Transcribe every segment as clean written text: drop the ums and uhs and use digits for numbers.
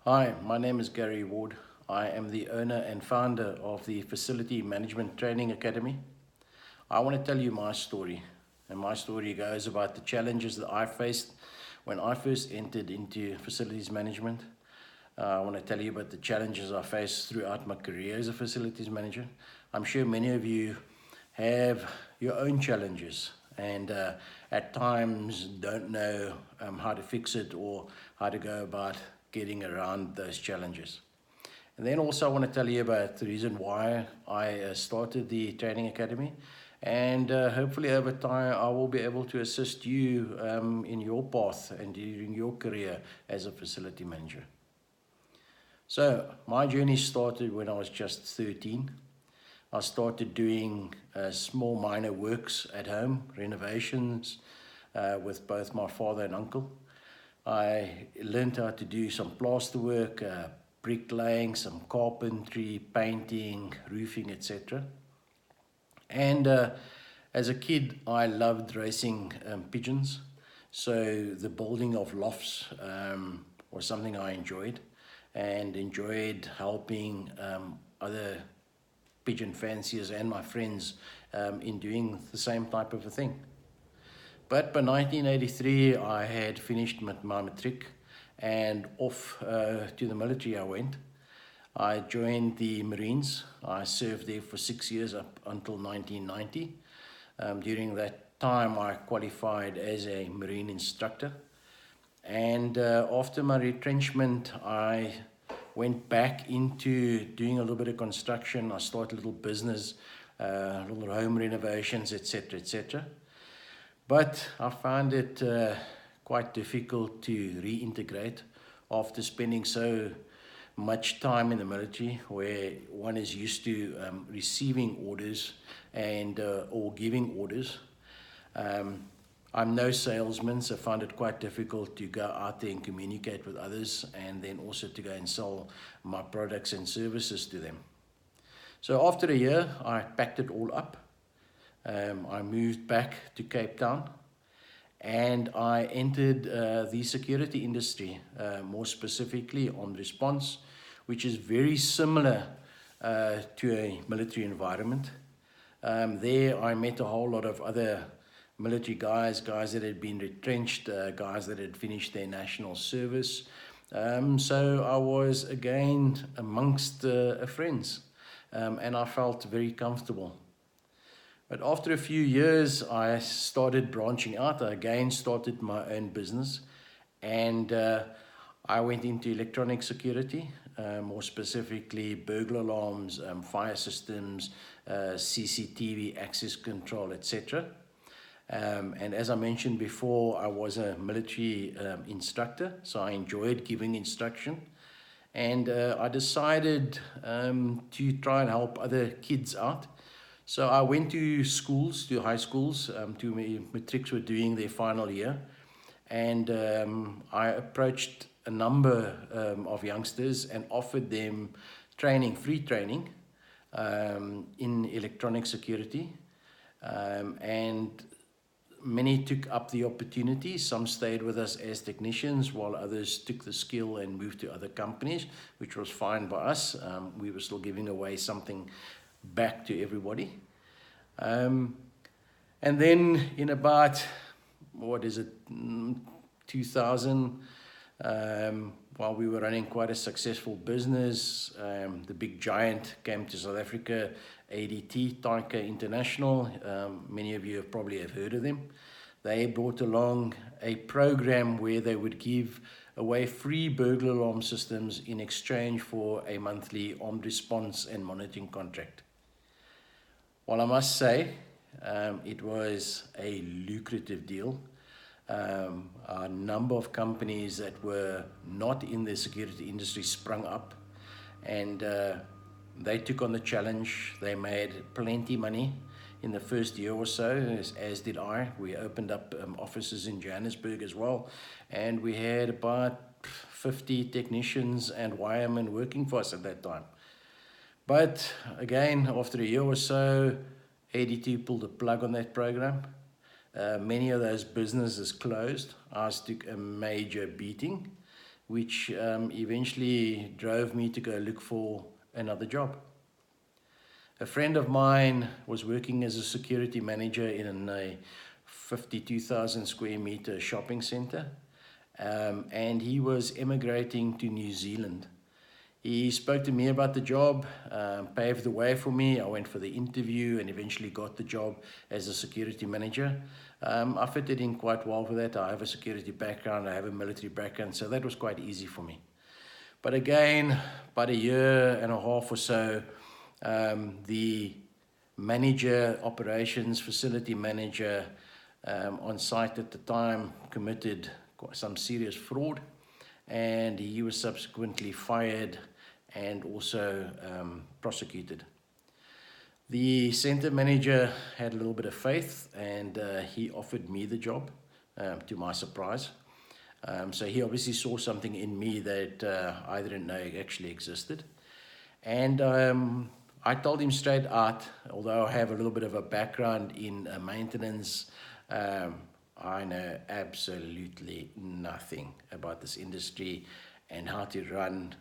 Hi, my name is Gary Ward. I am the owner and founder of the Facility Management Training Academy. I want to tell you my story, and my story goes about the challenges that I faced when I first entered into facilities management. I want to tell you about the challenges I faced throughout my career as a facilities manager. I'm sure many of you have your own challenges and at times don't know how to fix it or how to go about getting around those challenges. And then also I want to tell you about the reason why I started the training academy, and hopefully over time I will be able to assist you in your path and during your career as a facility manager. So my journey started when I was just 13. I started doing small minor works at home, renovations with both my father and uncle. I learned how to do some plaster work, bricklaying, some carpentry, painting, roofing, etc. And as a kid, I loved racing pigeons. So the building of lofts was something I enjoyed, and enjoyed helping other pigeon fanciers and my friends in doing the same type of a thing. But by 1983, I had finished my matric, and off to the military I went. I joined the Marines. I served there for 6 years up until 1990. During that time, I qualified as a Marine instructor. And after my retrenchment, I went back into doing a little bit of construction. I started a little business, little home renovations, etc., etc. But I found it quite difficult to reintegrate after spending so much time in the military, where one is used to receiving orders and or giving orders. I'm no salesman, so I found it quite difficult to go out there and communicate with others, and then also to go and sell my products and services to them. So after a year, I packed it all up. I moved back to Cape Town, and I entered the security industry, more specifically on response, which is very similar to a military environment. There I met a whole lot of other military guys that had been retrenched, guys that had finished their national service. So I was again amongst friends, and I felt very comfortable. But after a few years, I started branching out. I again started my own business, and I went into electronic security, more specifically burglar alarms, fire systems, CCTV access control, etc. And as I mentioned before, I was a military instructor, so I enjoyed giving instruction. And I decided to try and help other kids out. So I went to schools, to high schools, to matrics were doing their final year. And I approached a number of youngsters and offered them training, free training in electronic security. And many took up the opportunity. Some stayed with us as technicians, while others took the skill and moved to other companies, which was fine by us. We were still giving away something back to everybody. And then in about, 2000, while we were running quite a successful business, the big giant came to South Africa, ADT, Taika International. Many of you probably have heard of them. They brought along a program where they would give away free burglar alarm systems in exchange for a monthly armed response and monitoring contract. Well, I must say, it was a lucrative deal. A number of companies that were not in the security industry sprung up, and they took on the challenge. They made plenty money in the first year or so, as did I. We opened up offices in Johannesburg as well, and we had about 50 technicians and wiremen working for us at that time. But again, after a year or so, ADT pulled the plug on that program. Many of those businesses closed. Ours took a major beating. which eventually drove me to go look for another job. A friend of mine was working as a security manager in a 52,000 square meter shopping center, and he was emigrating to New Zealand. He spoke to me about the job, paved the way for me. I went for the interview and eventually got the job as a security manager. I fitted in quite well for that. I have a security background, I have a military background, so that was quite easy for me. But again, about a year and a half or so, the manager, operations facility manager on site at the time committed some serious fraud, and he was subsequently fired and also prosecuted. The center manager had a little bit of faith, and he offered me the job, to my surprise. So he obviously saw something in me that I didn't know actually existed. And I told him straight out, although I have a little bit of a background in maintenance, I know absolutely nothing about this industry and how to run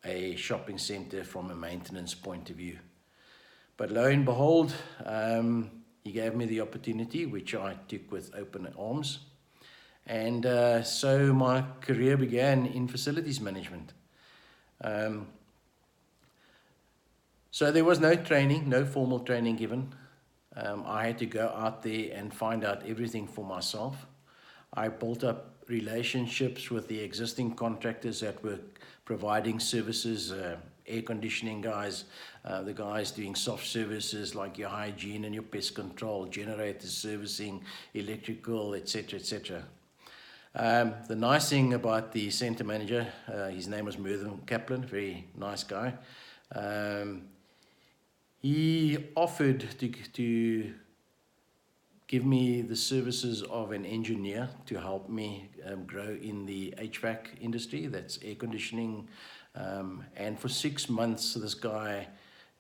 a shopping center from a maintenance point of view. But lo and behold, he gave me the opportunity, which I took with open arms. And so my career began in facilities management. So there was no training, no formal training given. I had to go out there and find out everything for myself. I built up relationships with the existing contractors that were providing services, air conditioning guys, the guys doing soft services like your hygiene and your pest control, generator servicing, electrical, etc., etc. The nice thing about the center manager, his name was Mervyn Kaplan, very nice guy. He offered to give me the services of an engineer to help me grow in the HVAC industry, that's air conditioning. And for 6 months, this guy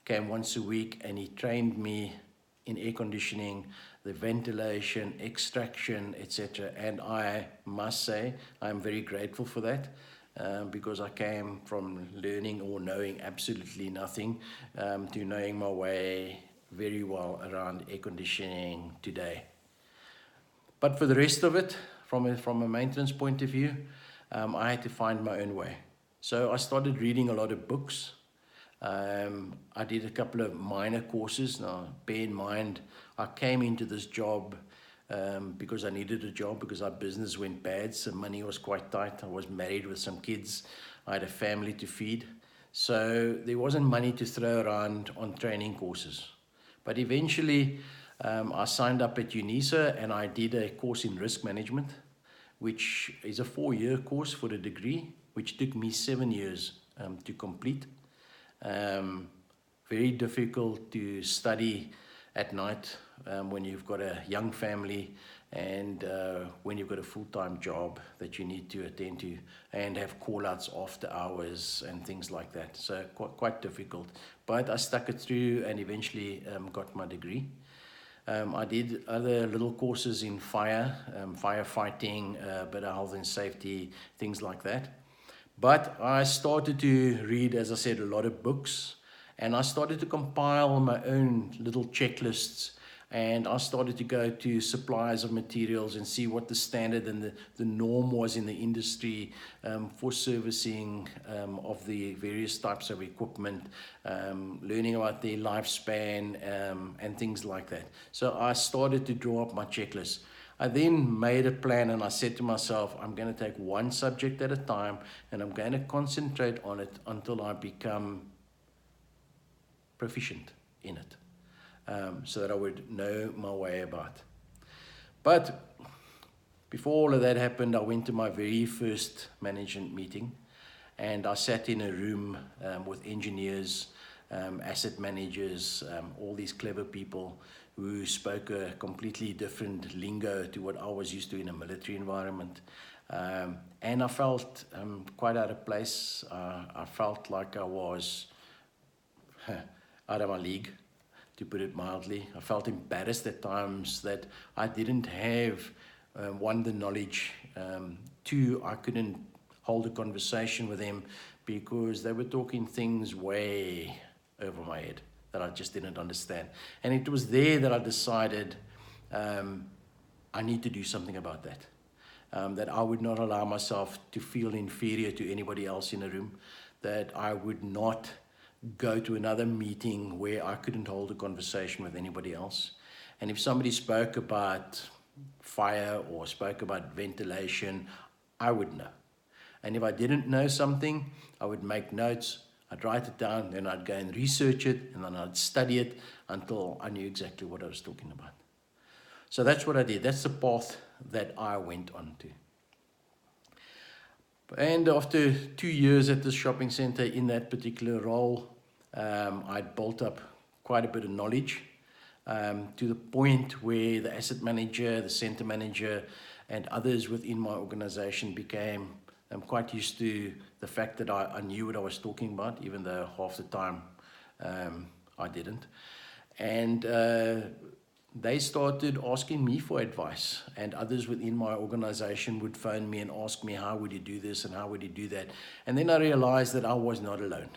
came once a week and he trained me in air conditioning, the ventilation, extraction, etc. And I must say, I'm very grateful for that. Because I came from learning or knowing absolutely nothing to knowing my way very well around air conditioning today. But for the rest of it, from a maintenance point of view, I had to find my own way. So I started reading a lot of books. I did a couple of minor courses. Now, bear in mind, I came into this job because I needed a job, because our business went bad, so money was quite tight. I was married with some kids. I had a family to feed. So there wasn't money to throw around on training courses. But eventually, I signed up at UNISA and I did a course in risk management, which is a 4-year course for a degree, which took me 7 years to complete. Very difficult to study at night when you've got a young family and when you've got a full-time job that you need to attend to and have call-outs after hours and things like that. So quite difficult. But I stuck it through and eventually got my degree. I did other little courses in firefighting, a bit of health and safety, things like that. But I started to read, as I said, a lot of books, and I started to compile my own little checklists, and I started to go to suppliers of materials and see what the standard and the norm was in the industry for servicing of the various types of equipment, learning about their lifespan and things like that. So I started to draw up my checklist. I then made a plan and I said to myself, I'm going to take one subject at a time and I'm going to concentrate on it until I become proficient in it, so that I would know my way about. But before all of that happened, I went to my very first management meeting and I sat in a room with engineers, asset managers, all these clever people who spoke a completely different lingo to what I was used to in a military environment. And I felt quite out of place. I felt like I was out of my league, to put it mildly. I felt embarrassed at times that I didn't have, one, the knowledge, two, I couldn't hold a conversation with them because they were talking things way over my head that I just didn't understand. And it was there that I decided I need to do something about that. That I would not allow myself to feel inferior to anybody else in the room, that I would not go to another meeting where I couldn't hold a conversation with anybody else. And if somebody spoke about fire or spoke about ventilation, I would know. And if I didn't know something, I would make notes, I'd write it down, then I'd go and research it, and then I'd study it until I knew exactly what I was talking about. So that's what I did. That's the path that I went on to. And after 2 years at this shopping center in that particular role, I'd built up quite a bit of knowledge to the point where the asset manager, the center manager, and others within my organization became quite used to the fact that I knew what I was talking about, even though half the time I didn't. And they started asking me for advice, and others within my organization would phone me and ask me, how would you do this and how would you do that? And then I realized that I was not alone,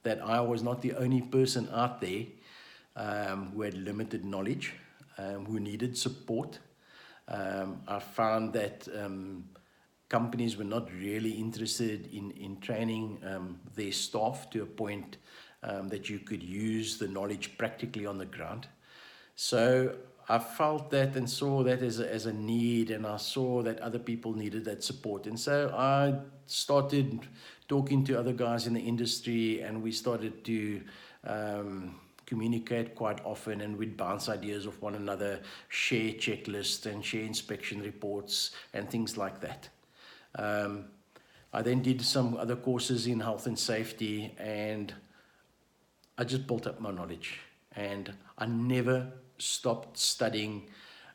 that I was not the only person out there who had limited knowledge, who needed support. I found that companies were not really interested in training their staff to a point that you could use the knowledge practically on the ground. So I felt that and saw that as a need, and I saw that other people needed that support. And so I started talking to other guys in the industry, and we started to communicate quite often, and we'd bounce ideas off one another, share checklists and share inspection reports and things like that. I then did some other courses in health and safety, and I just built up my knowledge, and I never stopped studying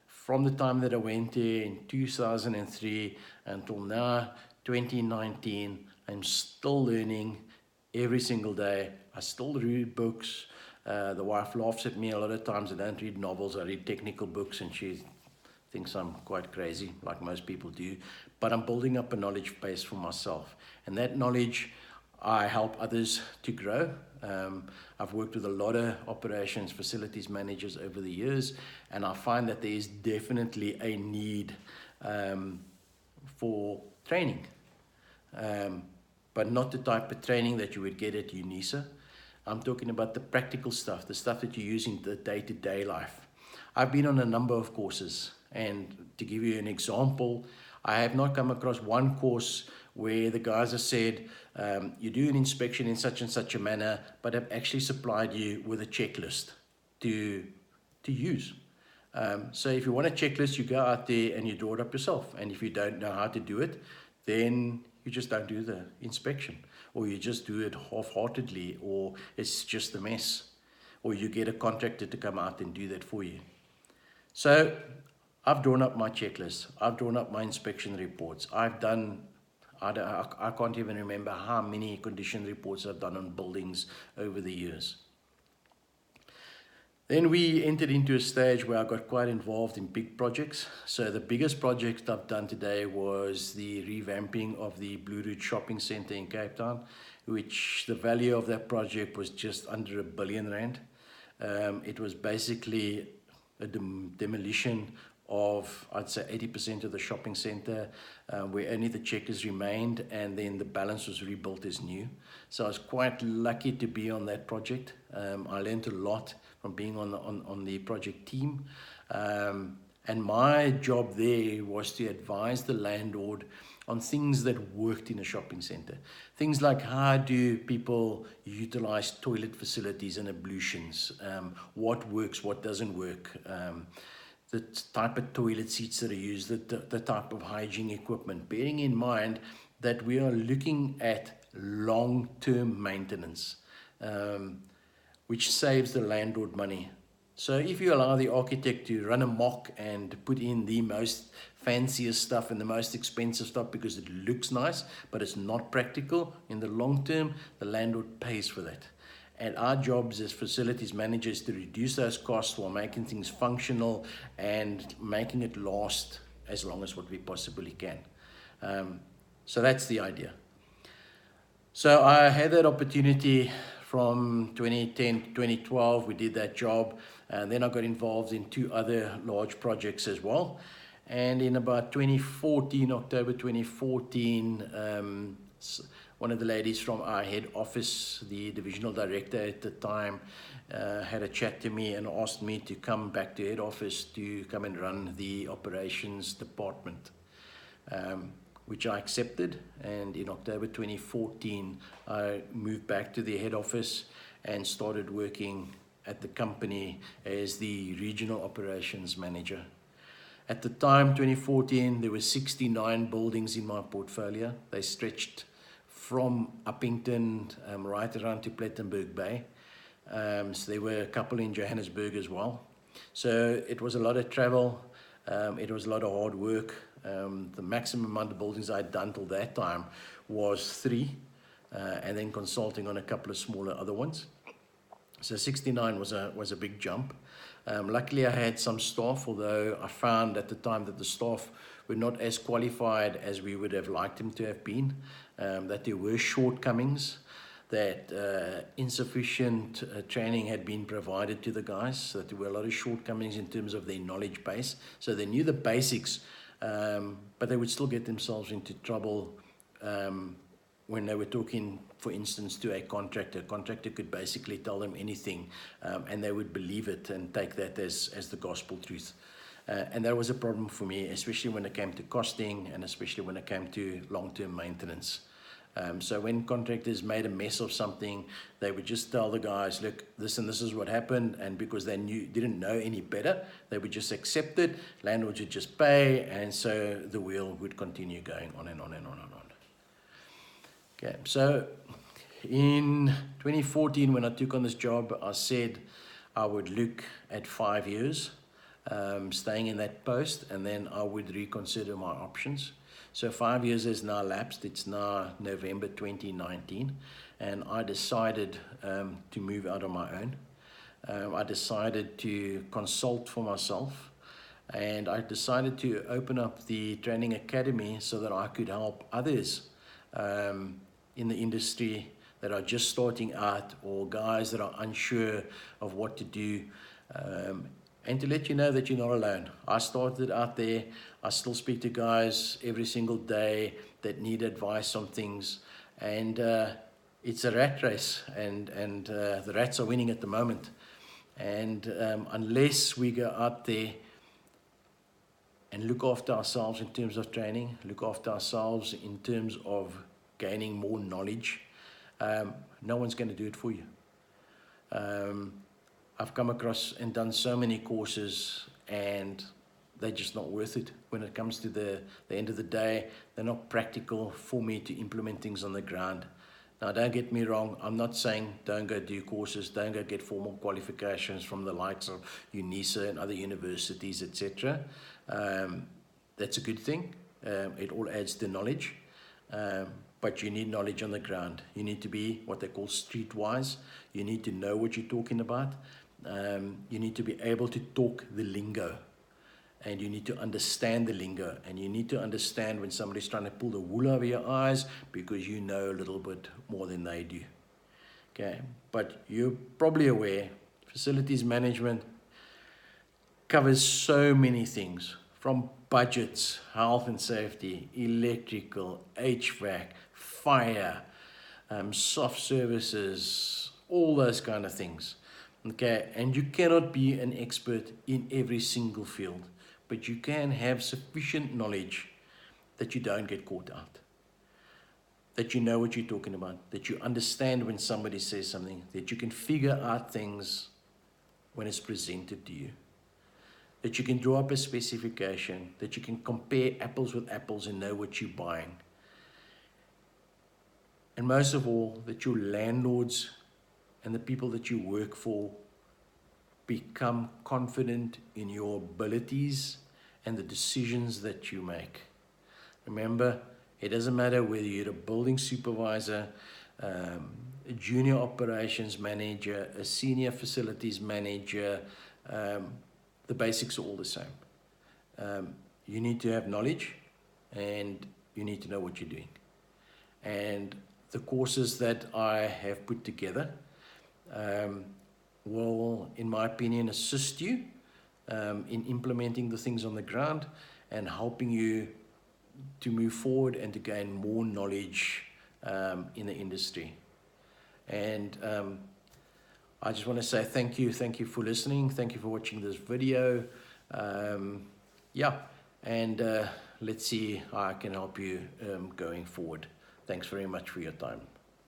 from the time that I went there in 2003 until now, 2019. I'm still learning every single day. I still read books. The wife laughs at me a lot of times. I don't read novels, I read technical books, and she thinks I'm quite crazy, like most people do. But I'm building up a knowledge base for myself, and that knowledge I help others to grow. I've worked with a lot of operations facilities managers over the years, and I find that there is definitely a need for training, but not the type of training that you would get at UNISA. I'm talking about the practical stuff, the stuff that you use in the day-to-day life. I've been on a number of courses, and to give you an example, I have not come across one course where the guys have said, you do an inspection in such and such a manner, but have actually supplied you with a checklist to use. So if you want a checklist, you go out there and you draw it up yourself. And if you don't know how to do it, then you just don't do the inspection, or you just do it half-heartedly, or it's just a mess, or you get a contractor to come out and do that for you. So I've drawn up my checklist. I've drawn up my inspection reports. I've done, I can't even remember how many condition reports I've done on buildings over the years. Then we entered into a stage where I got quite involved in big projects. So the biggest project I've done today was the revamping of the Blue Ridge Shopping Centre in Cape Town, which the value of that project was just under R1 billion. It was basically a demolition of, I'd say, 80% of the shopping centre, where only the checkers remained, and then the balance was rebuilt as new. So I was quite lucky to be on that project. I learned a lot from being on the project team. And my job there was to advise the landlord on things that worked in a shopping center. Things like, how do people utilize toilet facilities and ablutions? What works, what doesn't work? The type of toilet seats that are used, the type of hygiene equipment, bearing in mind that we are looking at long-term maintenance, which saves the landlord money. So if you allow the architect to run amok and put in the most fanciest stuff and the most expensive stuff because it looks nice, but it's not practical, in the long term, the landlord pays for that. And our jobs as facilities managers to reduce those costs while making things functional and making it last as long as what we possibly can. So that's the idea. So I had that opportunity from 2010 to 2012. We did that job, and then I got involved in 2 other large projects as well. And in about 2014, October 2014, one of the ladies from our head office, the divisional director at the time, had a chat to me and asked me to come back to head office to come and run the operations department, which I accepted. And in October 2014, I moved back to the head office and started working at the company as the regional operations manager. At the time, 2014, there were 69 buildings in my portfolio. They stretched from Uppington right around to Plettenberg Bay. So there were a couple in Johannesburg as well. So it was a lot of travel. It was a lot of hard work. The maximum amount of buildings I'd done till that time was 3, and then consulting on a couple of smaller other ones. So 69 was a big jump. Luckily, I had some staff, although I found at the time that the staff were not as qualified as we would have liked them to have been, that there were shortcomings, that insufficient training had been provided to the guys, so that there were a lot of shortcomings in terms of their knowledge base. So they knew the basics, but they would still get themselves into trouble when they were talking, for instance, to a contractor. A contractor could basically tell them anything, and they would believe it and take that as the gospel truth. And that was a problem for me, especially when it came to costing and especially when it came to long-term maintenance. So when contractors made a mess of something, they would just tell the guys, look, this and this is what happened, and because they didn't know any better, they would just accept it, landlords would just pay, and so the wheel would continue going on and on and on and on. Okay, so in 2014, when I took on this job, I said I would look at 5 years, staying in that post, and then I would reconsider my options. So 5 years has now lapsed. It's now November 2019, and I decided to move out on my own. I decided to consult for myself, and I decided to open up the training academy so that I could help others in the industry that are just starting out, or guys that are unsure of what to do, and to let you know that you're not alone. I started out there. I still speak to guys every single day that need advice on things, and it's a rat race, and the rats are winning at the moment. And unless we go out there and look after ourselves in terms of training, look after ourselves in terms of gaining more knowledge, no one's going to do it for you. I've come across and done so many courses, and they're just not worth it. When it comes to the end of the day, they're not practical for me to implement things on the ground. Now, don't get me wrong. I'm not saying don't go do courses, don't go get formal qualifications from the likes of UNISA and other universities, etc. That's a good thing. It all adds to knowledge. But you need knowledge on the ground. You need to be what they call streetwise. You need to know what you're talking about. You need to be able to talk the lingo. And you need to understand the lingo. And you need to understand when somebody's trying to pull the wool over your eyes, because you know a little bit more than they do. Okay, but you're probably aware, facilities management covers so many things, from budgets, health and safety, electrical, HVAC, fire, soft services, all those kind of things. Okay, and you cannot be an expert in every single field, but you can have sufficient knowledge that you don't get caught out, that you know what you're talking about, that you understand when somebody says something, that you can figure out things when it's presented to you, that you can draw up a specification, that you can compare apples with apples and know what you're buying. And most of all, that your landlords and the people that you work for become confident in your abilities and the decisions that you make. Remember, it doesn't matter whether you're a building supervisor, a junior operations manager, a senior facilities manager, the basics are all the same. You need to have knowledge, and you need to know what you're doing. And the courses that I have put together will, in my opinion, assist you in implementing the things on the ground and helping you to move forward and to gain more knowledge in the industry. And I just want to say thank you for listening, thank you for watching this video. Yeah, and let's see how I can help you going forward. Thanks very much for your time.